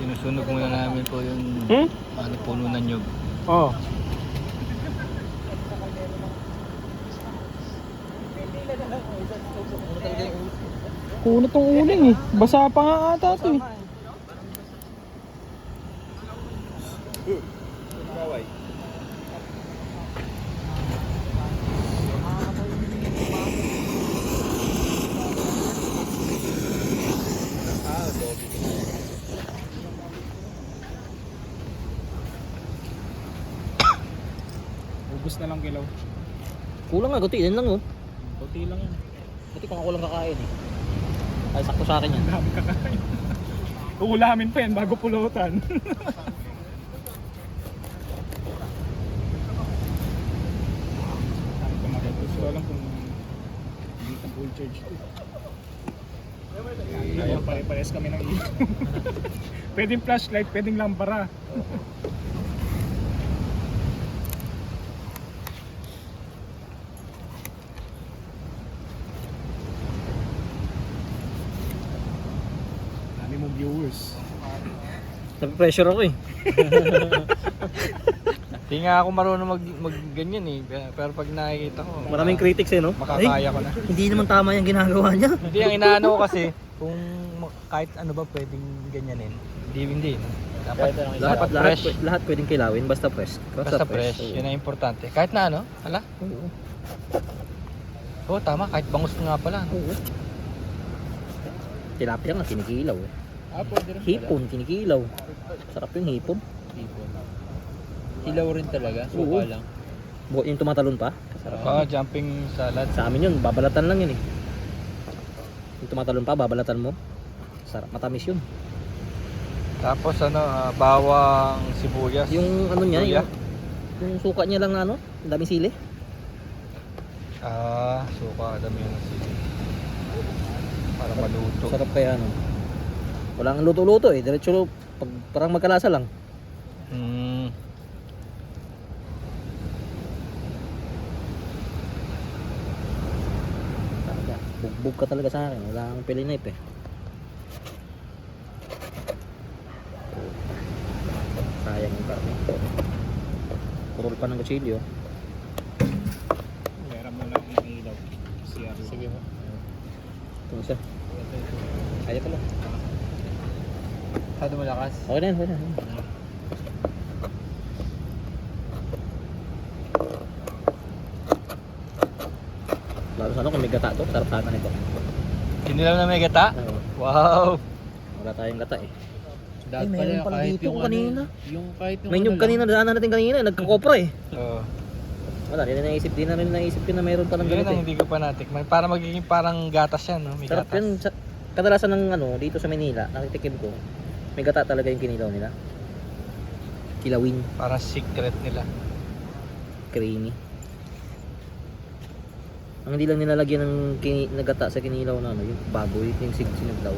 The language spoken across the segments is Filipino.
sinusunog muna namin po yung ano, puno ng nyug. Oo. Kunat tong uling eh. Basa pa nga ata ito eh. Ubus na lang kilaw. Kulang nga, kunti yan lang oh. Kunti lang yan. Buti pa ako lang kakain eh. Ay, sakto sa akin yan. Dami kakain. Uulamin pa yan bago pulutan. Saan ko mag-gusto alam kung hindi na full charge to. Ayun, pare-pares kami ng ilaw. Pwedeng flashlight, pwedeng lampara. Dami mong viewers. Napipressure ako eh. Hindi nga ako marunong mag ganyan eh. Pero pag nakikita ko, Maraming critics eh no? makakaya ko na. Hindi naman tama yung ginagawa niya. Hindi, ang inaano ko kasi, kung kahit ano ba pwedeng ganyanin. Hindi. No? Dapat fresh. Lahat pwedeng kilawin basta fresh. Basta fresh. Yun ang importante. Kahit na ano, hala? Oo. Oo, tama. Kahit bangus nga pala. No? Oo. Tilapia nga kinikilaw eh. Pwede rin Hipon kinikilaw. Sarap yung hipon. Hilaw rin talaga. Oo. Suka lang. Buhat yung tumatalon pa. Jumping salad. Sa amin yun, babalatan lang yun eh. Yung tumatalon pa, babalatan mo. Sarap, matamis yun. Tapos ano, bawang sibuyas. Yung ano niya, Luya. yung suka niya lang na ano, ang daming sili. Suka. Dami yung sili. Para maluto. Sarap kaya ano. Walang luto-luto eh, diretso parang magkalasa lang. Talaga, bugbog ka talaga sa akin, wala kang pilinip eh. Sayang yung karne. Kurol pa ng kutsilyo. Meron mo lang ng ilaw. Sige mo. Ito isa. Kaya pala. Masyado malakas. Okay na yan, okay na. Lalo sana kung may gata to, sarap sana nito. Kinilaw na may gata? Oo. Wow! Wala tayong gata eh. Dapat meron pala dito kanina. Yung kahit yung May nyug kanina, daanan natin kanina, nagkakopra eh. Oo. Wala, di na rin naisip ko na mayroon palang Yun ganito ang eh. hindi ko pa natikman. Para magiging parang gatas yan, no? May Sarap gatas. yun, kadalasan ng ano, dito sa Manila, nakitikim ko, may gata talaga yung kinilaw nila. Kilawin, Para secret nila. creamy. Ang hindi lang nilalagyan ng nagata sa kinilaw na ano, yung baboy, yung sinaglaw.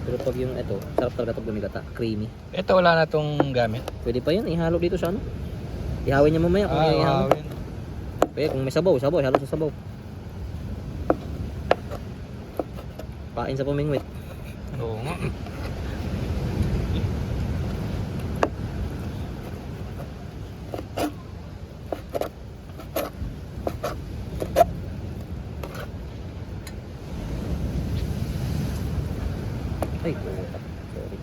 Pero pag yung ito, sarap talaga itong gumigata, creamy. Ito wala na tong gamit. Pwede pa yan, ihalo dito sa ano. Ihawin niya mamaya kung may ihalo. Wow. Pwede, kung may sabaw, ihalo sa sabaw. Pain sa pumingwit. Oo nga. Ay, puta. Sorry.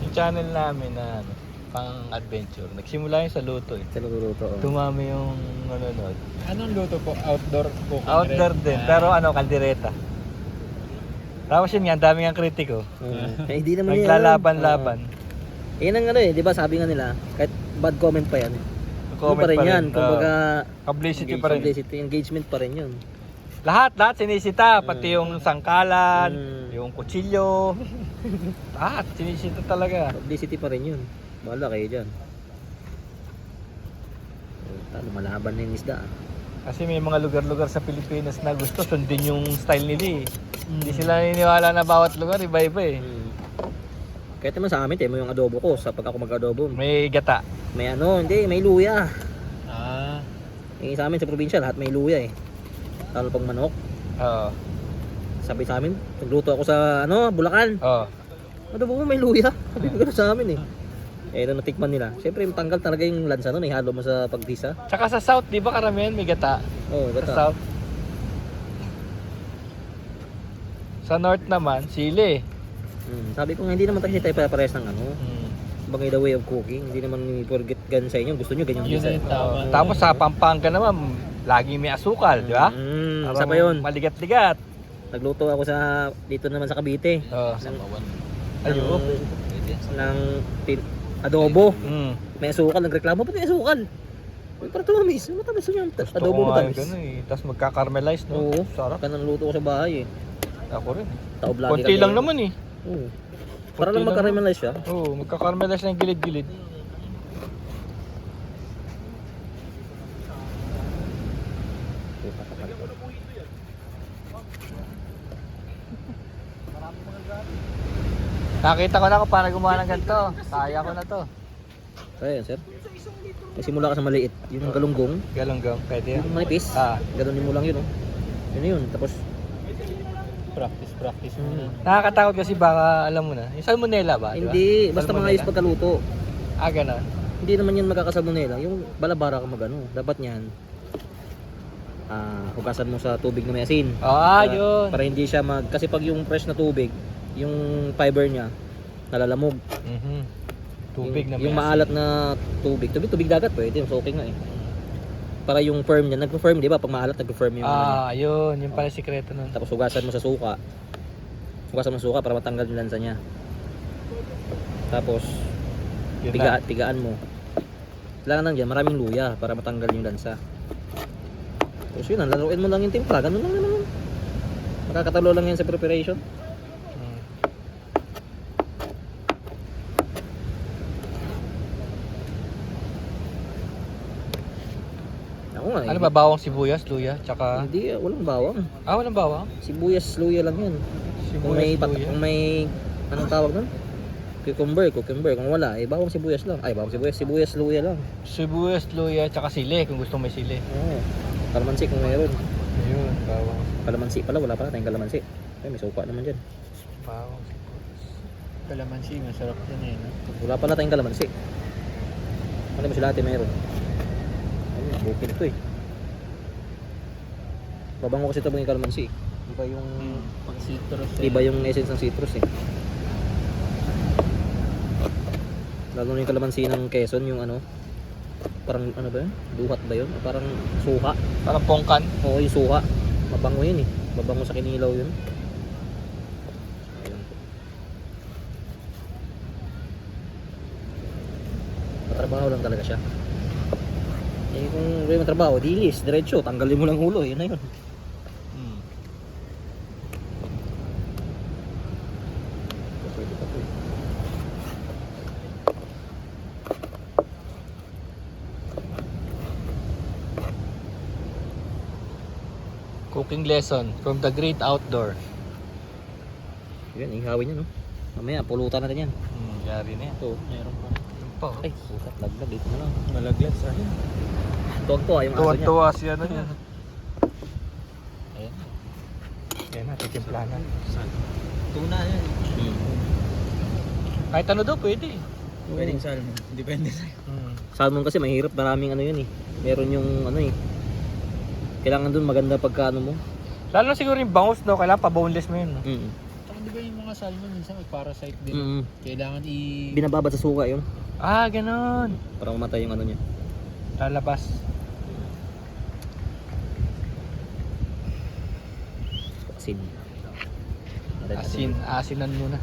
Yung channel namin na ano, pang adventure. Nagsimula yung sa luto eh. Sa luluto. Oh. Dumami yung nanonood. Anong luto po? Outdoor po? Outdoor din, pero ano, kaldereta. Tapos yun nga, ang dami ang kritiko. Eh, hindi naman yan. Naglalaban-laban. Yan ang ano eh, di ba sabi nga nila, kahit bad comment pa yan. Comment pa rin yan. Kumbaga, publicity pa rin. publicity, engagement pa rin yun. Lahat sinisita, pati yung sangkalan, Mm. yung kutsilyo. Lahat sinisita talaga. Publicity pa rin yun. Bahala kayo dyan. Lumalaban na yung isda. Kasi may mga lugar-lugar sa Pilipinas na gusto sundin yung style nila eh. Hindi sila naniniwala na bawat lugar iba-iba eh. Kahit naman sa amin, mo yung adobo ko sa pag ako mag-adobo. May gata. May ano, hindi, may luya. Eh, sa amin sa probinsya, lahat may luya eh. Lalo pang manok. Oo. Sabi sa amin, nagluto ako sa Bulacan. Oo. Ano ba may luya? Sabi ko gano'n sa amin eh. Eh, nung natikman nila. Siyempre, tanggal talaga yung lansa nun. Ihalo mo sa pagdisa. Tsaka sa south, di ba karamihan may gata? Oo, Sa gata. south. Sa north naman, sili. Sabi ko nga, hindi naman tayo parehas ng bagay the way of cooking. Hindi naman forget gan sa inyo. Gusto nyo ganyan Yun design. yung tama. Tapos sa Pampanga naman, laging may asukal, di ba? Isa pa yun. Maligat-ligat. Nagluto ako dito naman sa Cavite. Oo. Ayun. Ng adobo. Mm. May asukal. Nagreklamo, ba't may asukal? Uy, para tumamis. Matamis yun yung Gusto adobo ko nga yung matamis. gano'n eh. Tapos magka-caramelize, no? Oo. Sarap. Ganun luto ko sa bahay eh. Ako rin. Taob lagi Konti lang naman eh. Oo. Para Konti lang magka-caramelize siya. Oo, magka-caramelize na yung gilid-gilid. Nakita ko na kung paano gumawa ng ganito. Kaya ko na to. Kaya yan, sir. Nagsimula ka sa maliit. Yung galunggong. Galunggong, pwede yan. Yung manipis. Ah. Ganunin mo lang yun, oh. Yun na yun. Tapos, Practice muna. Nakakatakot kasi baka alam mo na. Yung salmonella ba? Di ba? hindi. Basta Salmonella? maayos pagkaluto. Ah, gano'n. Hindi naman yan magkakasalmonella. Yung balabara ka magano. Dapat yan. Hugasan mo sa tubig na may asin. Ah, yun. Para hindi siya kasi pag yung fresh na tubig, yung fiber niya nalalamog. Mhm. Tubig na may yung asin. maalat na tubig dagat pwede, yung soaking nga eh. Para yung firm niya, nagpo-firm, di ba? Pag maalat, nagpo-firm yung Yun. Yung pala sikreto nun. Tapos hugasan mo sa suka. Hugasan mo sa suka para matanggal yung lansa niya. Tapos, Yun na. tigaan mo. Kailangan lang dyan, maraming luya para matanggal yung lansa. Tapos yun, laruin mo lang yung timpla. Ganun lang naman yun. Makakatalo lang yan sa preparation. Mm. Ako nga Ano ba, bawang sibuyas, luya, tsaka... Hindi, walang bawang. Walang bawang? Sibuyas, luya lang yan. Kung Sibuyas, luya. anong tawag nun? Cucumber. Kung wala, bawang sibuyas lang. Bawang sibuyas, luya lang. Sibuyas, luya, tsaka sili, kung gusto may sili. Oo. Kalamansi kung mayroon. Ayun, bawang. Kalamansi pala, wala pala tayong kalamansi. May suka naman dyan. Bawang, sibuyas. Kalamansi, masarap din eh, no? Wala pala tayong kalamansi. Ano ba sila ate mayroon? Ayun, bukid ito eh. Babango kasi ito yung kalamansi. Iba yung Pag citrus iba yung essence ng citrus eh. Lalo na yung kalamansi ng Quezon, yung parang ano ba yun? Duhat ba yun? Parang suka. Parang pongkan. Oo, yung suka. Mabango yun eh. Mabango sa kinilaw yun. Ayun. Matrabaho lang talaga siya. Eh kung may matrabaho, dilis, diretso, tanggalin mo lang ulo, yun na yun. Pwede pa po eh. Cooking lesson from the great outdoor. Yan, ihawin yan, no? Mamaya, pulutan natin yan. Yari na yan. Ito, Meron pa. Meron pa. ay, puta, laglag, dito na lang. Malaglag sa akin. Tuwag-tuwa yung aso niya. Tuwan-tuwa si ano niya. Ayan. Ayan na, titimpla na. Tuna yan. Kahit ano daw, pwede. Pwedeng salmon. Depende sa'yo. Salmon kasi mahirap, maraming yun eh. Meron yung kailangan dun maganda pagka mo. Lalo na siguro yung bangus, no? Kailangan pa-boneless mo yun. No? Tsaka di ba yung mga salmon minsan may parasite din. Mm. Kailangan Binababad sa suka yun Ganon. para mamatay yung niya. Lalabas. Asin. Asinan muna.